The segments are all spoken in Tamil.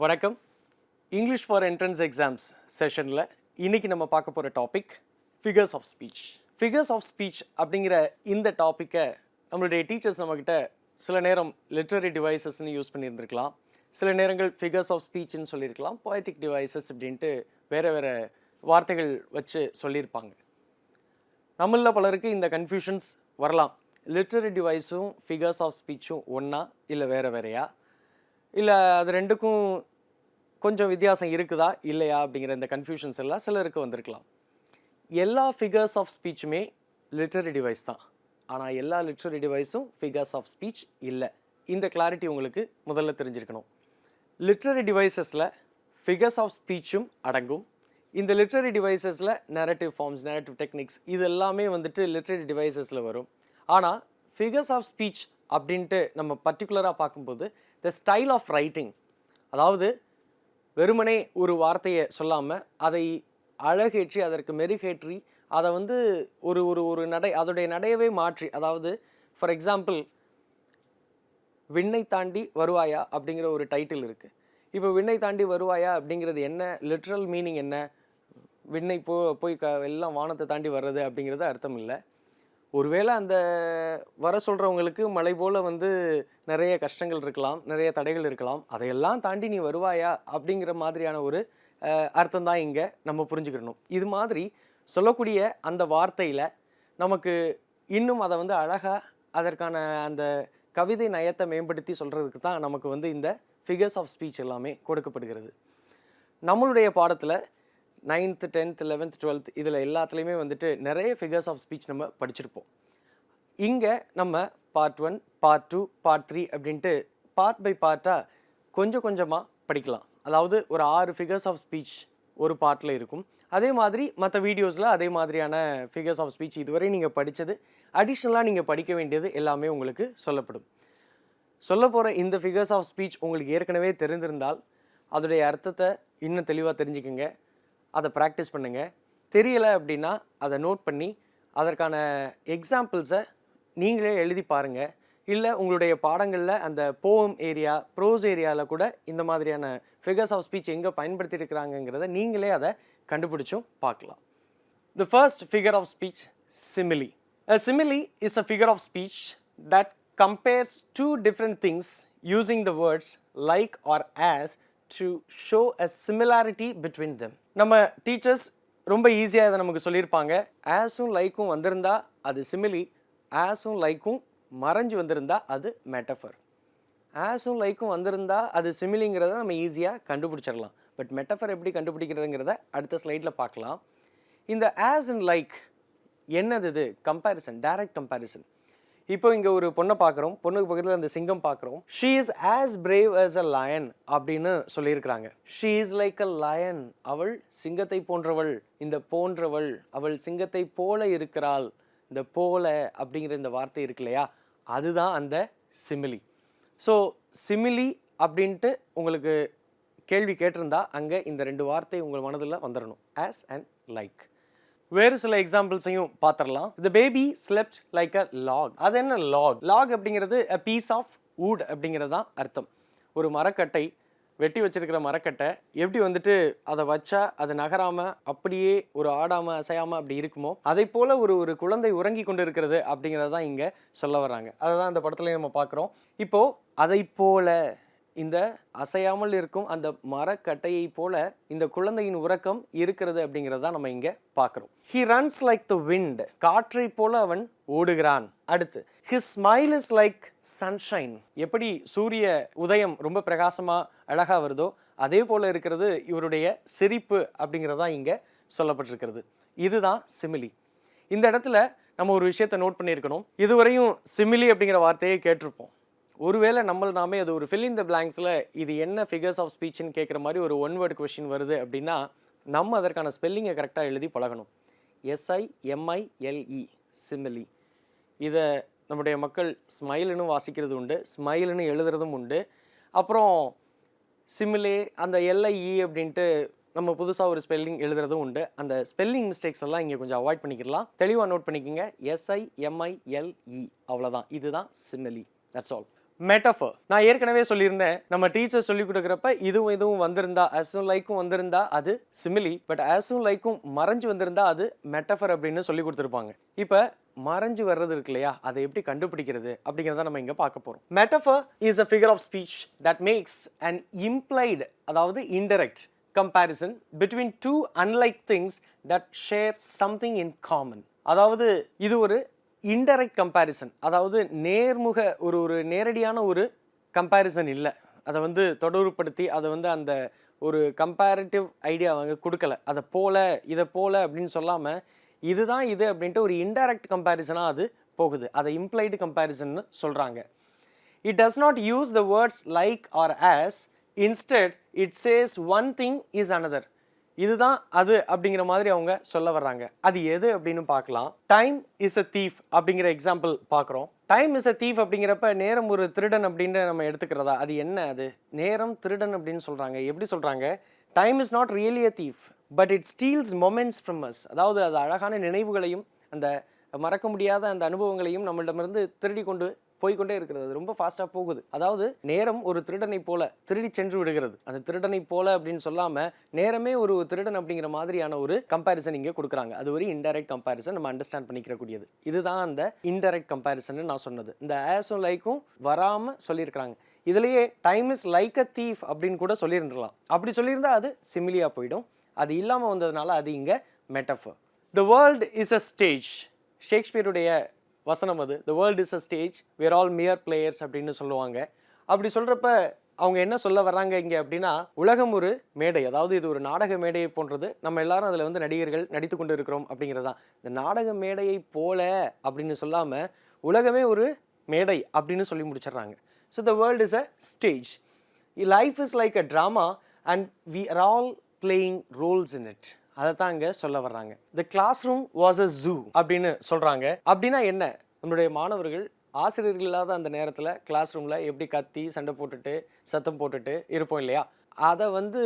வணக்கம். இங்கிலீஷ் ஃபார் என்ட்ரன்ஸ் எக்ஸாம்ஸ் செஷனில் இன்றைக்கி நம்ம பார்க்க போகிற topic figures of speech. Figures of speech அப்படிங்கிற இந்த டாப்பிக்கை நம்மளுடைய டீச்சர்ஸ் நம்மக்கிட்ட சில நேரம் லிட்ரரி டிவைசஸ்ன்னு யூஸ் பண்ணியிருந்திருக்கலாம், சில நேரங்கள் ஃபிகர்ஸ் ஆஃப் ஸ்பீச்னு சொல்லியிருக்கலாம், பொயட்டிக் டிவைசஸ் அப்படின்ட்டு வேறு வேறு வார்த்தைகள் வச்சு சொல்லியிருப்பாங்க. நம்மளில் பலருக்கு இந்த கன்ஃபியூஷன்ஸ் வரலாம். லிட்ரரி டிவைஸும் ஃபிகர்ஸ் ஆஃப் ஸ்பீச்சும் ஒன்றா இல்லை வேறு வேறையா, இல்லை அது ரெண்டுக்கும் கொஞ்சம் வித்தியாசம் இருக்குதா இல்லையா அப்படிங்கிற இந்த கன்ஃபியூஷன்ஸ் எல்லாம் சிலருக்கு வந்திருக்கலாம். எல்லா ஃபிகர்ஸ் ஆஃப் ஸ்பீச்சுமே லிட்ரரி டிவைஸ் தான், ஆனால் எல்லா லிட்ரரி டிவைஸும் ஃபிகர்ஸ் ஆஃப் ஸ்பீச் இல்லை. இந்த கிளாரிட்டி உங்களுக்கு முதல்ல தெரிஞ்சிருக்கணும். லிட்ரரி டிவைசஸில் ஃபிகர்ஸ் ஆஃப் ஸ்பீச்சும் அடங்கும். இந்த லிட்ரரி டிவைசஸில் நரேட்டிவ் ஃபார்ம்ஸ், நரேட்டிவ் டெக்னிக்ஸ் இது எல்லாமே லிட்ரரி டிவைசஸில் வரும். ஆனால் ஃபிகர்ஸ் ஆஃப் ஸ்பீச் அப்படின்ட்டு நம்ம பர்டிகுலராக பார்க்கும்போது த ஸ்டைல் ஆஃப் ரைட்டிங், அதாவது வெறுமனே ஒரு வார்த்தையை சொல்லாமல் அதை அழகேற்றி அதற்கு மெருகேற்றி அதை ஒரு ஒரு ஒரு நடை அதோடைய நடையவே மாற்றி, அதாவது ஃபார் எக்ஸாம்பிள் விண்ணை தாண்டி வருவாயா அப்படிங்கிற ஒரு டைட்டில் இருக்குது. இப்போ விண்ணை தாண்டி வருவாயா அப்படிங்கிறது என்ன, லிட்ரல் மீனிங் என்ன, விண்ணை போய் எல்லாம் வானத்தை தாண்டி வர்றது அப்படிங்கிறது அர்த்தம் இல்லை. ஒருவேளை அந்த வர சொல்கிறவங்களுக்கு மலை போல் நிறைய கஷ்டங்கள் இருக்கலாம், நிறைய தடைகள் இருக்கலாம், அதையெல்லாம் தாண்டி நீ வருவாயா அப்படிங்கிற மாதிரியான ஒரு அர்த்தம் தான் இங்கே நம்ம புரிஞ்சுக்கணும். இது மாதிரி சொல்லக்கூடிய அந்த வார்த்தையில் நமக்கு இன்னும் அதை அழகாக அதற்கான அந்த கவிதை நயத்தை மேம்படுத்தி சொல்கிறதுக்கு தான் நமக்கு இந்த ஃபிகர்ஸ் ஆஃப் ஸ்பீச் எல்லாமே கொடுக்கப்படுகிறது. நம்மளுடைய பாடத்தில் 9th 10th 11th 12th இதில் எல்லாத்துலேயுமே நிறைய ஃபிகர்ஸ் ஆஃப் ஸ்பீச் நம்ம படிச்சிருப்போம். இங்கே நம்ம பார்ட் 1, பார்ட் 2, பார்ட் 3 அப்படின்ட்டு பார்ட் பை பார்ட்டாக கொஞ்சம் கொஞ்சமாக படிக்கலாம். அதாவது ஒரு 6 ஃபிகர்ஸ் ஆஃப் ஸ்பீச் ஒரு பார்ட்டில் இருக்கும். அதே மாதிரி மற்ற வீடியோஸில் அதே மாதிரியான ஃபிகர்ஸ் ஆஃப் ஸ்பீச் இதுவரை நீங்கள் படித்தது, அடிஷ்னலாக நீங்கள் படிக்க வேண்டியது எல்லாமே உங்களுக்கு சொல்லப்படும். சொல்ல போகிற இந்த ஃபிகர்ஸ் ஆஃப் ஸ்பீச் உங்களுக்கு ஏற்கனவே தெரிந்திருந்தால் அதோடைய அர்த்தத்தை இன்னும் தெளிவாக தெரிஞ்சுக்கோங்க, அதை ப்ராக்டிஸ் பண்ணுங்கள். தெரியலை அப்படின்னா அதை நோட் பண்ணி அதற்கான எக்ஸாம்பிள்ஸை நீங்களே எழுதி பாருங்கள். இல்லை உங்களுடைய பாடங்களில் அந்த போயம் ஏரியா, ப்ரோஸ் ஏரியாவில் கூட இந்த மாதிரியான ஃபிகர்ஸ் ஆஃப் ஸ்பீச் எங்கே பயன்படுத்தியிருக்கிறாங்கங்கிறத நீங்களே அதை கண்டுபிடிச்சும் பார்க்கலாம். The first figure of speech, simile. A simile is a figure of speech that compares two different things using the words like or as to show a similarity between them. நம்ம டீச்சர்ஸ் ரொம்ப ஈஸியாக இதை நமக்கு சொல்லியிருப்பாங்க. ஆஸும் லைக்கும் வந்திருந்தா அது சிமிலி, ஆஸும் லைக்கும் மறைஞ்சு வந்திருந்தா அது மெட்டஃபர். ஆஸும் லைக்கும் வந்திருந்தா அது சிமிலிங்கிறத நம்ம ஈஸியாக கண்டுபிடிச்சிடலாம். பட் மெட்டஃபர் எப்படி கண்டுபிடிக்கிறதுங்கிறத அடுத்த ஸ்லைடில் பார்க்கலாம். இந்த ஆஸ் அண்ட் லைக் என்னது? இது கம்பேரிசன், டைரக்ட் கம்பேரிசன். இப்போ இங்கே ஒரு பொண்ணை பார்க்குறோம், பொண்ணுக்கு பக்கத்தில் அந்த சிங்கம் பார்க்குறோம். She is as brave as a lion அப்படின்னு சொல்லியிருக்கிறாங்க. She is like a lion, அவள் சிங்கத்தை போன்றவள். இந்த போன்றவள், அவள் சிங்கத்தை போல இருக்கிறாள். இந்த போல அப்படிங்கிற இந்த வார்த்தை இருக்கு இல்லையா, அதுதான் அந்த சிமிலி. ஸோ சிமிலி அப்படின்ட்டு உங்களுக்கு கேள்வி கேட்டிருந்தா அங்கே இந்த 2 வார்த்தை உங்கள் மனதில் வந்துடணும், ஆஸ் அண்ட் லைக். வேறு சில எக்ஸாம்பிள்ஸையும் பார்த்துடலாம். The baby slept like a log. அது என்ன லாக்? லாக் அப்படிங்கிறது அ பீஸ் ஆஃப் வுட் அப்படிங்கிறது தான் அர்த்தம். ஒரு மரக்கட்டை, வெட்டி வச்சிருக்கிற மரக்கட்டை எப்படி அதை வச்சா அது நகராமல் அப்படியே ஒரு ஆடாமல் அசையாமல் அப்படி இருக்குமோ, அதை போல் ஒரு குழந்தை உறங்கி கொண்டு இருக்கிறது அப்படிங்கிறது தான் இங்கே சொல்ல வர்றாங்க. அதை தான் இந்த படத்துலையும் நம்ம பார்க்குறோம். இப்போது அதை போல இந்த அசையாமல் இருக்கும் அந்த மரக்கட்டையை போல இந்த குழந்தையின் உறக்கம் இருக்கிறது அப்படிங்கிறத நம்ம இங்கே பார்க்குறோம். He runs like the wind, காற்றை போல அவன் ஓடுகிறான். அடுத்து his smile is like sunshine, எப்படி சூரிய உதயம் ரொம்ப பிரகாசமாக அழகாக வருதோ அதே போல் இருக்கிறது இவருடைய சிரிப்பு அப்படிங்கிறதா இங்கே சொல்லப்பட்டிருக்கிறது. இதுதான் சிமிலி. இந்த இடத்துல நம்ம ஒரு விஷயத்தை நோட் பண்ணியிருக்கணும். இதுவரையும் சிமிலி அப்படிங்கிற வார்த்தையை கேட்டிருப்போம். ஒருவேளை நாமே அது ஒரு ஃபில் இன் த பிளாங்க்ஸில் இது என்ன ஃபிகர்ஸ் ஆஃப் ஸ்பீச்னு கேட்குற மாதிரி ஒரு 1 வேர்டு கொஷின் வருது அப்படின்னா நம்ம அதற்கான ஸ்பெல்லிங்கை கரெக்டாக எழுதி பழகணும். SIMILE, சிமிலி. இதை நம்முடைய மக்கள் ஸ்மைலுன்னு வாசிக்கிறது உண்டு, ஸ்மைலுன்னு எழுதுறதும் உண்டு. அப்புறம் சிமிலே அந்த LIE அப்படின்ட்டு நம்ம புதுசாக ஒரு ஸ்பெல்லிங் எழுதுறதும் உண்டு. அந்த ஸ்பெல்லிங் மிஸ்டேக்ஸ் எல்லாம் இங்கே கொஞ்சம் அவாய்ட் பண்ணிக்கலாம். தெளிவாக நோட் பண்ணிக்கோங்க, SIMILE, அவ்வளோதான். இதுதான் சிமிலி. That's all. மெட்டஃபர். நான் ஏற்கனவே சொல்லியிருந்தேன், நம்ம டீச்சர் சொல்லி கொடுக்குறப்ப இதுவும் வந்திருந்தா, as soon likeம் வந்திருந்தா அது சிமிலி, பட் as soon likeம் மறைஞ்சு வந்திருந்தா அது மெட்டஃபர் அப்படின்னு சொல்லி கொடுத்துருப்பாங்க. இப்போ மறைஞ்சு வர்றது இருக்கு இல்லையா, அதை எப்படி கண்டுபிடிக்கிறது அப்படிங்கிறத நம்ம இங்கே பார்க்க போகிறோம். Metaphor is a figure of speech that makes an implied, அதாவது indirect comparison between two unlike things that share something in common. அதாவது இது ஒரு இன்டைரக்ட் கம்பேரிசன், அதாவது நேர்முக ஒரு நேரடியான ஒரு கம்பேரிசன் இல்லை. அதை வந்து தொடர்புபடுத்தி அதை வந்து அந்த ஒரு கம்பேரிட்டிவ் ஐடியா அவங்க கொடுக்கல. அதை போல இதை போல அப்படின்னு சொல்லாமல் இதுதான் இது அப்படின்ட்டு ஒரு இன்டைரக்ட் கம்பேரிசனாக அது போகுது. அதை இம்ப்ளைடு கம்பேரிசன்னு சொல்கிறாங்க. It does not use the words like or as, instead it says one thing is another. இதுதான் அது அப்படிங்கிற மாதிரி அவங்க சொல்ல வர்றாங்க. அது எது அப்படின்னு பார்க்கலாம். டைம் இஸ் அ தீஃப் அப்படிங்கிற எக்ஸாம்பிள் பார்க்குறோம். டைம் இஸ் அ தீஃப் அப்படிங்கிறப்ப நேரம் ஒரு திருடன் அப்படின்னு நம்ம எடுத்துக்கிறதா? அது என்ன? அது நேரம் திருடன் அப்படின்னு சொல்கிறாங்க. எப்படி சொல்கிறாங்க? Time is not really a thief but it Steeles moments from us. அதாவது அது அழகான நினைவுகளையும் அந்த மறக்க முடியாத அந்த அனுபவங்களையும் நம்மளிடமிருந்து திருடி கொண்டு போய்கொண்டே இருக்கிறது. அது ரொம்ப ஃபாஸ்ட்டாக போகுது. அதாவது நேரம் ஒரு திருடனை போல திருடி சென்று விடுகிறது. அந்த திருடனை போல அப்படின்னு சொல்லாமல் நேரமே ஒரு திருடன் அப்படிங்கிற மாதிரியான ஒரு கம்பேரிசன் இங்கே கொடுக்குறாங்க. அது ஒரு இன்டைரக்ட் கம்பேரிசன், நம்ம அண்டர்ஸ்டாண்ட் பண்ணிக்கிறக்கூடியது. இதுதான் அந்த இன்டைரக்ட் கம்பேரிசன் நான் சொன்னது. இந்த ஆஸும் லைக்கும் வராமல் சொல்லியிருக்கிறாங்க. இதுலேயே time is like a thief அப்படின்னு கூட சொல்லியிருந்துடலாம். அப்படி சொல்லியிருந்தா அது சிமிலியாக போயிடும். அது இல்லாமல் வந்ததுனால அது இங்கே metaphor. The world is a stage. ஷேக்ஸ்பியருடைய வசனம் அது. The world is a stage where all mere players அப்படின்னு சொல்லுவாங்க. அப்படி சொல்கிறப்ப அவங்க என்ன சொல்ல வர்றாங்க இங்கே அப்படின்னா, உலகம் ஒரு மேடை, அதாவது இது ஒரு நாடக மேடையை போன்றது. நம்ம எல்லாரும் அதில் வந்து நடிகர்கள் நடித்து கொண்டு இருக்கிறோம் அப்படிங்கிறது தான். இந்த நாடக மேடையை போல அப்படின்னு சொல்லாமல் உலகமே ஒரு மேடை அப்படின்னு சொல்லி முடிச்சிடுறாங்க. So the world is a stage. Life is like a drama and we are all playing roles in it. அதை தான் இங்கே சொல்ல வர்றாங்க. The classroom was a zoo அப்படின்னு சொல்கிறாங்க. அப்படின்னா என்ன? நம்மளுடைய மாணவர்கள் ஆசிரியர்கள் இல்லாத அந்த நேரத்தில் கிளாஸ் ரூமில் எப்படி கத்தி சண்டை போட்டுட்டு சத்தம் போட்டுட்டு இருப்போம் இல்லையா, அதை வந்து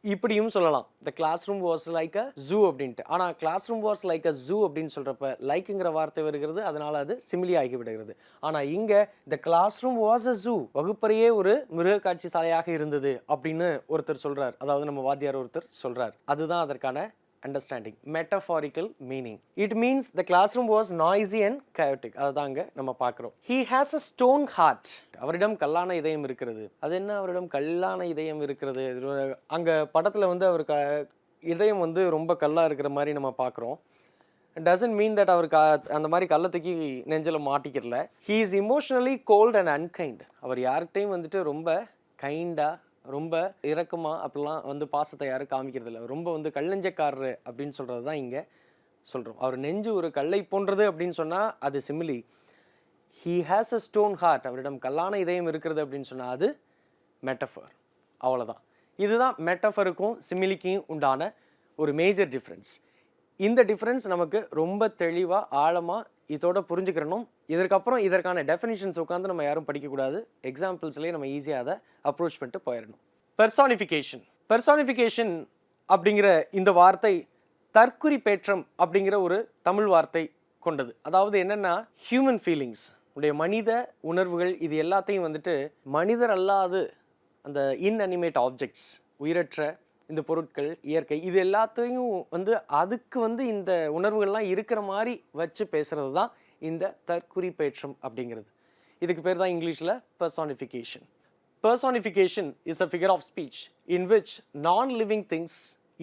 இப்படியும் சொல்லலாம். The classroom was like a zoo அப்படின்ட்டு. ஆனால் classroom was like a zoo அப்படின்னு சொல்கிறப்ப லைக்குங்கிற வார்த்தை வருகிறது, அதனால் அது சிமிலி ஆகி விடுகிறது. ஆனால் இங்கே the classroom was a zoo, வகுப்பறையே ஒரு மிருக காட்சி சாலையாக இருந்தது அப்படின்னு ஒருத்தர் சொல்கிறார். அதாவது நம்ம வாத்தியார் ஒருத்தர் சொல்கிறார். அதுதான் அதற்கான understanding, metaphorical meaning. It means the classroom was noisy and chaotic. அதுதாங்க நம்ம பார்க்குறோம். He has a stone heart. அவரிடம் கல்லான இதயம் இருக்கிறது. அது என்ன அவரிடம் கல்லான இதயம் இருக்கிறது? அங்கே படத்தில் வந்து அவருக்கு இதயம் வந்து ரொம்ப கல்லாக இருக்கிற மாதிரி நம்ம பார்க்குறோம். டசன்ட் மீன் தட் அவருக்கு அந்த மாதிரி கல்லை தூக்கி நெஞ்சில் மாட்டிக்கிறல. He is emotionally cold and unkind. அவர் யார்கிட்டையும் வந்துட்டு ரொம்ப கைண்டாக ரொம்ப இரக்கமாக அப்படிலாம் வந்து பாசத்தை யாரும் காமிக்கிறது இல்லை. ரொம்ப வந்து கல்லஞ்சக்காரரு அப்படின்னு சொல்கிறது தான் இங்கே சொல்கிறோம். அவர் நெஞ்சு ஒரு கல்லை போன்றது அப்படின்னு சொன்னால் அது simile. He has a stone heart, அவரிடம் கல்லான இதயம் இருக்கிறது அப்படின்னு சொன்னால் அது மெட்டஃபர். அவ்வளோதான். இதுதான் மெட்டஃபருக்கும் சிமிலிக்கும் உண்டான ஒரு மேஜர் டிஃப்ரென்ஸ். இந்த டிஃப்ரென்ஸ் நமக்கு ரொம்ப தெளிவாக ஆழமாக இதோட புரிஞ்சுக்கிறணும். இதற்கப்புறம் இதற்கான டெஃபினிஷன்ஸ் உட்காந்து நம்ம யாரும் படிக்கக்கூடாது. எக்ஸாம்பிள்ஸ்லேயே நம்ம ஈஸியாக அதை அப்ரோச் பண்ணிட்டு போயிடணும். பெர்சானிஃபிகேஷன். பெர்சானிஃபிகேஷன் அப்படிங்கிற இந்த வார்த்தை தற்குறிப்பேற்றம் அப்படிங்கிற ஒரு தமிழ் வார்த்தை கொண்டது. அதாவது என்னென்னா, ஹியூமன் ஃபீலிங்ஸ், உடைய மனித உணர்வுகள், இது எல்லாத்தையும் வந்துட்டு மனிதர் அல்லாது அந்த இன்அனிமேட் ஆப்ஜெக்ட்ஸ், உயிரற்ற இந்த பொருட்கள், இயற்கை, இது எல்லாத்தையும் வந்து அதுக்கு வந்து இந்த உணர்வுகள்லாம் இருக்கிற மாதிரி வச்சு பேசுகிறது தான் இந்த தற்குறிப்பேற்றம் அப்படிங்கிறது. இதுக்கு பேர் தான் இங்கிலீஷில் personification. Personification is a figure of speech in which non-living things,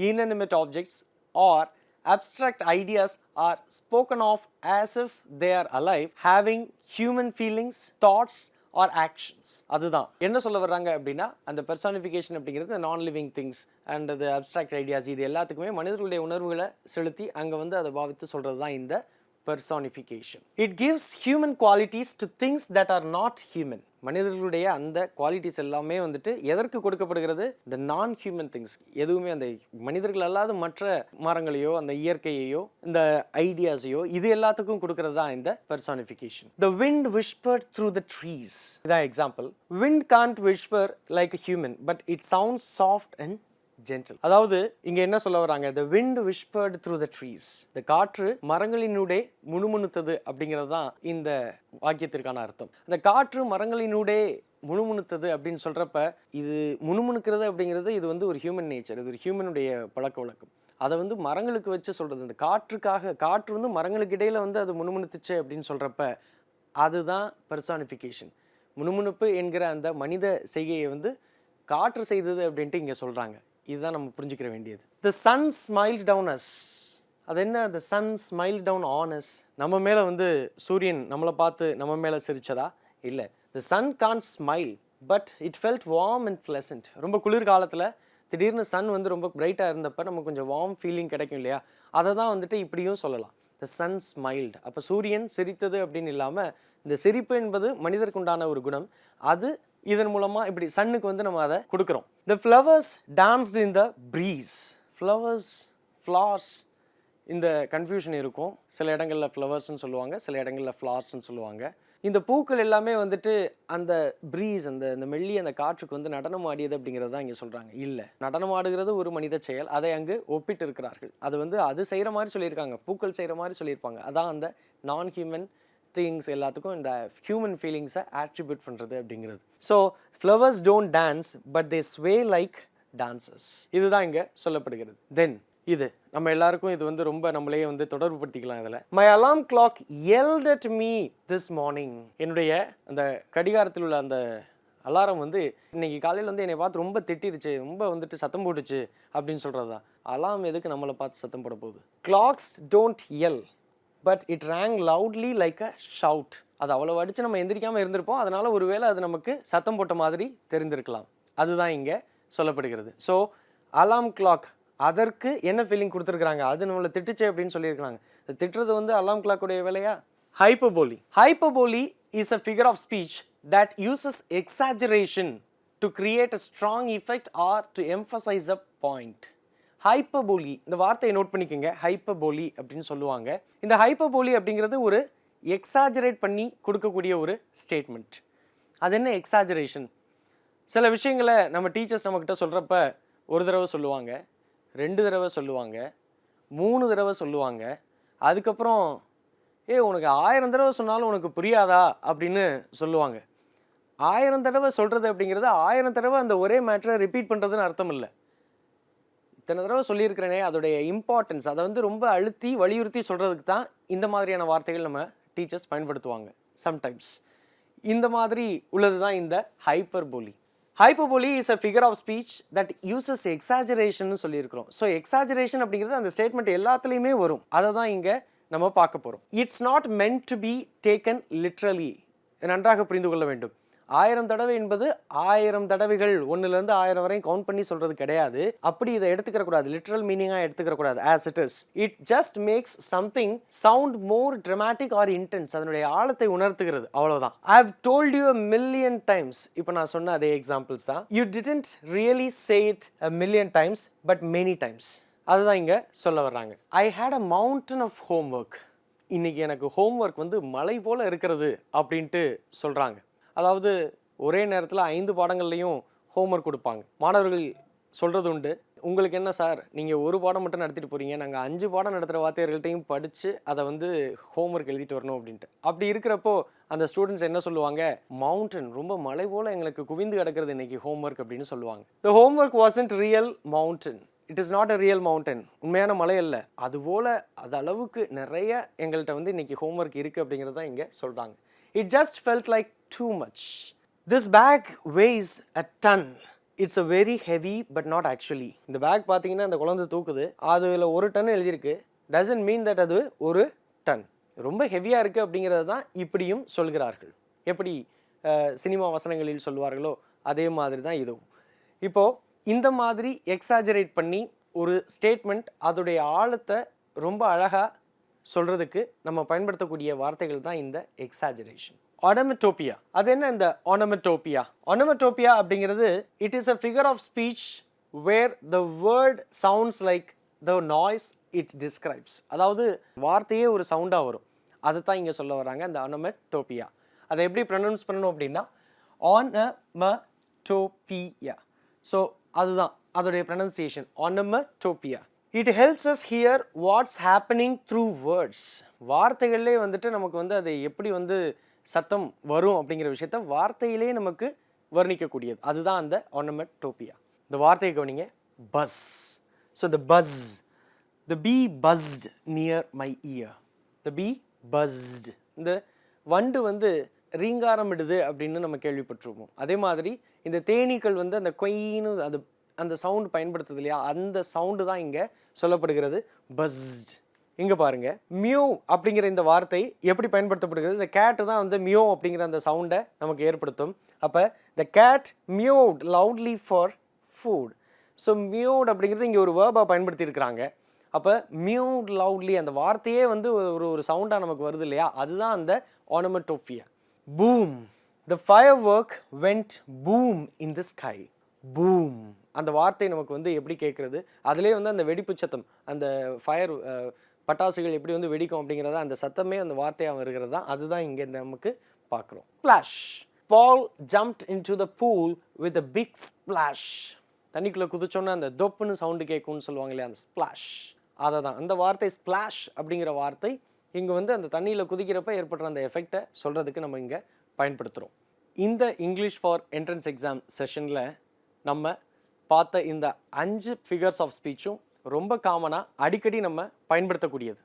inanimate objects or abstract ideas are spoken of as if they are alive, having human feelings, thoughts or actions. அதுதான் என்ன சொல்ல வர்றாங்க அப்படின்னா, அந்த பெர்சானிஃபிகேஷன் அப்படிங்கிறது நான் living things and the abstract ideas, இது எல்லாத்துக்குமே மனிதர்களுடைய உணர்வுகளை செலுத்தி அங்கே வந்து அதை பாவித்து சொல்கிறது தான் இந்த personification. It gives human qualities to things that R not human. மனிதர்களுடைய அந்த குவாலிட்டிஸ் எல்லாமே வந்துட்டு எதற்கு கொடுக்கப்படுகிறது? இந்த நான் ஹியூமன் திங்ஸ், எதுவுமே அந்த மனிதர்கள் அல்லாத மற்ற மரங்களையோ அந்த இயற்கையையோ இந்த ஐடியாஸையோ இது எல்லாத்துக்கும் கொடுக்கறது தான் இந்த personification. The wind whispered through the trees. இதான் example. Wind can't whisper like a human, but it sounds soft and gentle. அதாவது இங்க என்ன சொல்ல வராங்க, the wind whispered through the trees. இந்த காற்று மரங்களினூடே முணுமுணுத்தது அப்படிங்கிறது தான் இந்த வாக்கியத்திற்கான அர்த்தம். இந்த காற்று மரங்களினூடே முணுமுணுத்தது அப்படின்னு சொல்றப்ப இது முணுமுணுக்கிறது அப்படிங்கிறது இது வந்து ஒரு ஹியூமன் நேச்சர், இது ஒரு ஹியூமனுடைய பழக்க வழக்கம். அதை வந்து மரங்களுக்கு வச்சு சொல்றது. இந்த காற்று வந்து மரங்களுக்கு இடையில வந்து அது முணுமுணுத்துச்சு அப்படின்னு சொல்றப்ப அதுதான் பெர்சானிஃபிகேஷன். முணுமுணுப்பு என்கிற அந்த மனித செய்கையை வந்து காற்று செய்தது அப்படின்ட்டு இங்கே சொல்கிறாங்க. இதுதான் நம்ம புரிஞ்சுக்கிற வேண்டியது. The sun smiled down us. அது என்ன, the sun smiled down on us? நம்ம மேலே வந்து சூரியன் நம்மளை பார்த்து நம்ம மேலே சிரிச்சதா? இல்லை. The sun can't smile but it felt warm and pleasant. ரொம்ப குளிர் காலத்தில் திடீர்னு சன் வந்து ரொம்ப பிரைட்டாக இருந்தப்போ நமக்கு கொஞ்சம் வார்ம் ஃபீலிங் கிடைக்கும் இல்லையா? அதை தான் வந்துட்டு இப்படியும் சொல்லலாம். த சன் ஸ்மைல்டு. அப்போ சூரியன் சிரித்தது அப்படின்னு இல்லாமல் இந்த சிரிப்பு என்பது மனிதருக்கு உண்டான ஒரு குணம். அது இதன் மூலமாக இப்படி சன்னுக்கு வந்து நம்ம அதை கொடுக்குறோம். த ஃப்ளவர்ஸ் டான்ஸ்டு இன் த ப்ரீஸ். ஃப்ளவர்ஸ் இந்த கன்ஃபியூஷன் இருக்கும். சில இடங்களில் ஃப்ளவர்ஸ்ன்னு சொல்லுவாங்க, சில இடங்களில் ஃப்ளார்ஸ்ன்னு சொல்லுவாங்க. இந்த பூக்கள் எல்லாமே வந்துட்டு அந்த ப்ரீஸ், அந்த மெல்லி அந்த காற்றுக்கு வந்து நடனம் ஆடியது அப்படிங்கிறது தான் இங்கே சொல்கிறாங்க. இல்லை, நடனம் ஆடுகிறது ஒரு மனித செயல். அதை அங்கு ஒப்பிட்டு இருக்கிறார்கள். அது வந்து அது செய்கிற மாதிரி சொல்லியிருக்காங்க, பூக்கள் செய்கிற மாதிரி சொல்லியிருப்பாங்க. அதான் அந்த நான் ஹியூமன் திங்ஸ் எல்லாத்துக்கும் இந்த ஹியூமன் ஃபீலிங்ஸை ஆட்ரிபியூட் பண்ணுறது அப்படிங்கிறது. So flowers don't dance but they sway like dances. இதுதான் இங்கே சொல்லப்படுகிறது. தென் இது நம்ம எல்லாருக்கும் இது வந்து ரொம்ப நம்மளே வந்து தொடர்பு படுத்திக்கலாம். இதில் my Alam clock yelled at me this morning. என்னுடைய அந்த கடிகாரத்தில் உள்ள அந்த அலாரம் வந்து இன்னைக்கு காலையில் வந்து என்னை பார்த்து ரொம்ப திட்டிருச்சு, ரொம்ப வந்துட்டு சத்தம் போட்டுச்சு அப்படின்னு சொல்கிறது தான். அலாம் எதுக்கு நம்மளை பார்த்து சத்தம் போட போகுது? Clocks don't yell but it rang loudly like a shout. அது அவ்வளோ அடித்து நம்ம எந்திரிக்காமல் இருந்திருப்போம், அதனால் ஒருவேளை அது நமக்கு சத்தம் போட்ட மாதிரி தெரிந்திருக்கலாம். அதுதான் இங்கே சொல்லப்படுகிறது. ஸோ அலாம் கிளாக் அதற்கு என்ன ஃபீலிங் கொடுத்துருக்குறாங்க, அது நம்மளை திட்டுச்சு அப்படின்னு சொல்லியிருக்கிறாங்க. திட்டுறது வந்து அலாம் கிளாக்குடைய வேலையா? Hyperbole is a figure of speech that uses exaggeration to create a strong effect or to emphasize a point. Hyperbole, இந்த வார்த்தையை நோட் பண்ணிக்கோங்க. ஹைப்பர்போலி அப்படின்னு சொல்லுவாங்க. இந்த ஹைப்பர்போலி அப்படிங்கிறது ஒரு எக்ஸாஜரேட் பண்ணி கொடுக்கக்கூடிய ஒரு ஸ்டேட்மெண்ட். அது என்ன எக்ஸாஜரேஷன்? சில விஷயங்களை நம்ம டீச்சர்ஸ் நம்மக்கிட்ட சொல்கிறப்ப ஒரு தடவை சொல்லுவாங்க, 2 தடவை சொல்லுவாங்க, 3 தடவை சொல்லுவாங்க. அதுக்கப்புறம் உனக்கு 1000 தடவை சொன்னாலும் உனக்கு புரியாதா அப்படின்னு சொல்லுவாங்க. 1000 தடவை சொல்கிறது அப்படிங்கிறது 1000 தடவை அந்த ஒரே மேட்டரை ரிப்பீட் பண்ணுறதுன்னு அர்த்தம் இல்லை. இத்தனை தடவை சொல்லியிருக்கிறேனே அதோடைய இம்பார்ட்டன்ஸ், அதை வந்து ரொம்ப அழுத்தி வலியுறுத்தி சொல்கிறதுக்கு தான் இந்த மாதிரியான வார்த்தைகள் நம்ம டீச்சர்ஸ் பயன்படுத்துவாங்க சம்டைம்ஸ். இந்த மாதிரி உள்ளது தான் இந்த hyperbole. Hyperbole is a figure of speech that uses exaggeration சொல்லியிருக்கிறோம். ஸோ எக்ஸாஜரேஷன் அப்படிங்கிறது அந்த ஸ்டேட்மெண்ட் எல்லாத்துலேயுமே வரும். அதை தான் இங்கே நம்ம பார்க்க போகிறோம். It's not meant to be taken literally. நன்றாக புரிந்து கொள்ள வேண்டும். 1000 தடவை என்பது 1000 தடவைகள் 1லேருந்து 1000 வரையும் கவுண்ட் பண்ணி சொல்கிறது கிடையாது. அப்படி இதை எடுத்துக்கிற கூடாது, லிட்ரல் மீனிங்காக எடுத்துக்கிற கூடாது. As it is, it just makes something sound more dramatic or intense. அதனுடைய ஆழத்தை உணர்த்துகிறது, அவ்வளோதான். I have told you a million times. இப்போ நான் சொன்ன அதே எக்ஸாம்பிள்ஸ் தான். You didn't really say it a million times but many times. அதுதான் இங்கே சொல்ல வர்றாங்க. I hate a mountain of homework. இன்னைக்கு எனக்கு ஹோம்ஒர்க் வந்து மலை போல் இருக்கிறது அப்படின்ட்டு சொல்கிறாங்க. அதாவது ஒரே நேரத்தில் 5 பாடங்கள்லையும் ஹோம்ஒர்க் கொடுப்பாங்க. மாணவர்கள் சொல்கிறது உண்டு, உங்களுக்கு என்ன சார், நீங்கள் ஒரு பாடம் மட்டும் நடத்திட்டு போகிறீங்க, நாங்கள் 5 பாடம் நடத்துகிற வாத்தியார்கள்ட்டையும் படித்து அதை வந்து ஹோம்ஒர்க் எழுதிட்டு வரணும் அப்படின்ட்டு. அப்படி இருக்கிறப்போ அந்த ஸ்டூடெண்ட்ஸ் என்ன சொல்லுவாங்க, மவுண்டன், ரொம்ப மலை போல் எங்களுக்கு குவிந்து கிடக்கிறது இன்றைக்கி ஹோம்ஒர்க் அப்படின்னு சொல்லுவாங்க. த homework wasn't real mountain, it is not a real mountain. உண்மையான மலை அல்ல. அதுபோல் அது அளவுக்கு நிறைய எங்கள்கிட்ட வந்து இன்றைக்கி ஹோம்ஒர்க் இருக்குது அப்படிங்கிறது தான் இங்கே சொல்கிறாங்க. It just felt like too much. This bag weighs a ton. It's a very heavy but not actually. இந்த பேக் பார்த்தீங்கன்னா அந்த குழந்தை தூக்குது, அதில் 1 டன் எழுதியிருக்கு. Doesn't mean that அது 1 டன். ரொம்ப ஹெவியாக இருக்குது அப்படிங்கிறது தான் இப்படியும் சொல்கிறார்கள். எப்படி சினிமா வசனங்களில் சொல்லுவார்களோ அதே மாதிரி தான் இதுவும். இப்போது இந்த மாதிரி எக்ஸாஜரேட் பண்ணி ஒரு ஸ்டேட்மெண்ட் அதோடைய ஆழத்தை ரொம்ப அழகாக சொல்கிறதுக்கு நம்ம பயன்படுத்தக்கூடிய வார்த்தைகள் தான் இந்த எக்ஸாஜரேஷன். ஆனமட்டோபியா. அது என்ன இந்த ஆனமட்டோபியா? ஆனமட்டோபியா அப்படிங்கிறது it is a figure of speech where the word sounds like the noise it describes. அதாவது வார்த்தையே ஒரு சவுண்டாக வரும். அதை தான் இங்கே சொல்ல வராங்க இந்த ஆனமட்டோபியா. அதை எப்படி ப்ரொனவுன்ஸ் பண்ணணும் அப்படின்னா ஆனமட்டோபியா. ஸோ அதுதான் அதோடைய pronunciation onomatopoeia. It helps us hear what's happening through words. வார்த்தைகளிலே வந்துட்டு நமக்கு வந்து அது எப்படி வந்து சத்தம் வரும் அப்படிங்கிற விஷயத்த வார்த்தையிலே நமக்கு வர்ணிக்கக்கூடியது. அதுதான் அந்த onomatopoeia. இந்த வார்த்தையை கவனிங்க, buzz. So the buzz, the bee buzzed near my ear. The bee buzzed. இந்த வண்டு வந்து ரீங்காரமிடுது அப்படின்னு நம்ம கேள்விப்பட்டிருப்போம். அதே மாதிரி இந்த தேனீக்கள் வந்து அந்த கொயின்னு அது அந்த சவுண்ட் பயன்படுத்துது இல்லையா, அந்த சவுண்டு தான் இங்கே சொல்லப்படுகிறது buzzed. இங்கே பாருங்க, மியூ அப்படிங்கிற இந்த வார்த்தை எப்படி பயன்படுத்தப்படுகிறது? இந்த கேட்டு தான் வந்து மியூ அப்படிங்கிற அந்த சவுண்டை நமக்கு ஏற்படுத்தும். அப்போ the cat mewed loudly for food. So mute அப்படிங்கிறது இங்கே ஒரு வேர்பாக பயன்படுத்தியிருக்கிறாங்க. அப்போ மியூட் லவுட்லி அந்த வார்த்தையே வந்து ஒரு சவுண்டாக நமக்கு வருது இல்லையா, அதுதான் அந்த onomatopoeia. Boom, the firework went boom in the sky. Boom, அந்த வார்த்தை நமக்கு வந்து எப்படி கேட்குறது, அதிலே வந்து அந்த வெடிப்பு சத்தம், அந்த ஃபயர் பட்டாசுகள் எப்படி வந்து வெடிக்கும் அப்படிங்கிறத அந்த சத்தமே அந்த வார்த்தையாக வருகிறது தான், அதுதான் இங்கே நமக்கு பார்க்குறோம். Splash, Paul jumped into the pool with a big splash. தண்ணிக்குள்ளே குதிச்சோன்னா அந்த தொப்புன்னு சவுண்டு கேட்கும்னு சொல்லுவாங்க இல்லையா, அந்த ஸ்ப்ளாஷ், அதை தான் அந்த வார்த்தை ஸ்ப்ளாஷ் அப்படிங்கிற வார்த்தை இங்கே வந்து அந்த தண்ணியில் குதிக்கிறப்ப ஏற்படுற அந்த எஃபெக்டை சொல்கிறதுக்கு நம்ம இங்கே பயன்படுத்துகிறோம். இந்த இங்கிலீஷ் ஃபார் என்ட்ரன்ஸ் எக்ஸாம் செஷனில் நம்ம பார்த்த இந்த 5 ஃபிகர்ஸ் ஆஃப் ஸ்பீச்சும் ரொம்ப காமனாக அடிக்கடி நம்ம பயன்படுத்தக்கூடியது.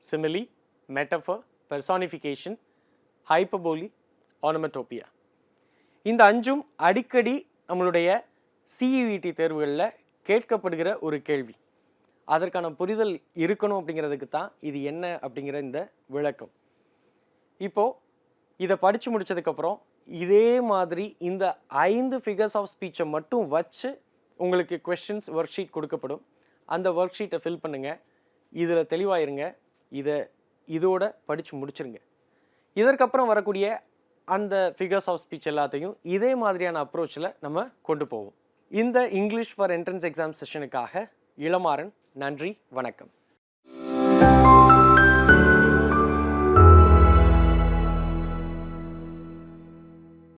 சிமிலி, மெட்டஃபர், பெர்சானிஃபிகேஷன், ஹைப்பர்போலி, onomatopoeia. இந்த 5ம் அடிக்கடி நம்மளுடைய CUET தேர்வுகளில் கேட்கப்படுகிற ஒரு கேள்வி. அதற்கான புரிதல் இருக்கணும் அப்படிங்கிறதுக்கு தான் இது என்ன அப்படிங்கிற இந்த விளக்கம். இப்போது இதை படித்து முடித்ததுக்கப்புறம் இதே மாதிரி இந்த 5 ஃபிகர்ஸ் ஆஃப் ஸ்பீச்சை மட்டும் வச்சு உங்களுக்கு கொஸ்டின்ஸ் ஒர்க் ஷீட் கொடுக்கப்படும். அந்த ஒர்க் ஷீட்டை ஃபில் பண்ணுங்கள். இதில் தெளிவாயிருங்க. இதோட படித்து முடிச்சிருங்க. இதற்கப்புறம் வரக்கூடிய அந்த ஃபிகர்ஸ் ஆஃப் ஸ்பீச் எல்லாத்தையும் இதே மாதிரியான அப்ரோச்சில் நம்ம கொண்டு போவோம். இந்த இங்கிலீஷ் ஃபார் என்ட்ரன்ஸ் எக்ஸாம் செஷனுக்காக இளமாறன். நன்றி, வணக்கம்.